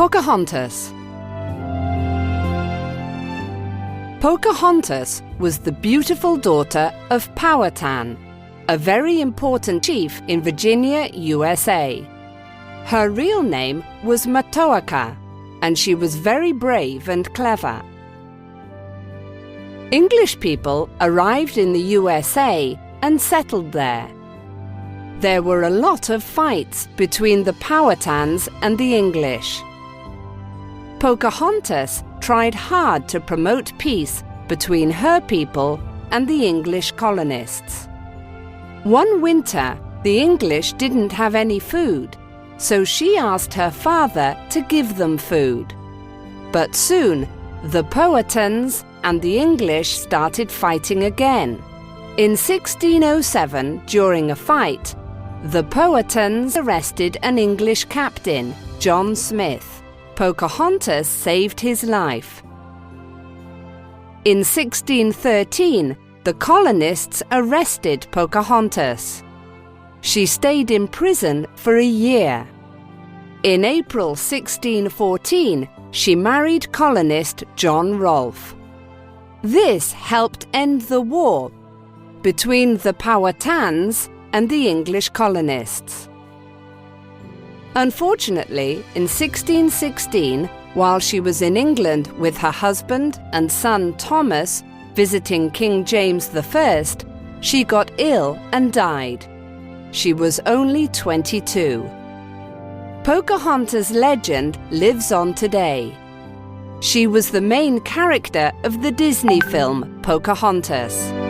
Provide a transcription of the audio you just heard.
Pocahontas. Pocahontas was the beautiful daughter of Powhatan, a very important chief in Virginia, USA. Her real name was Matoaka, and she was very brave and clever. English people arrived in the USA and settled there. There were a lot of fights between the Powhatans and the English. Pocahontas tried hard to promote peace between her people and the English colonists. One winter, the English didn't have any food, so she asked her father to give them food. But soon, the Powhatans and the English started fighting again. In 1607, during a fight, the Powhatans arrested an English captain, John Smith. Pocahontas saved his life. In 1613, the colonists arrested Pocahontas. She stayed in prison for a year. In April 1614, she married colonist John Rolfe. This helped end the war between the Powhatans and the English colonists. Unfortunately, in 1616, while she was in England with her husband and son Thomas visiting King James I, she got ill and died. She was only 22. Pocahontas' legend lives on today. She was the main character of the Disney film Pocahontas.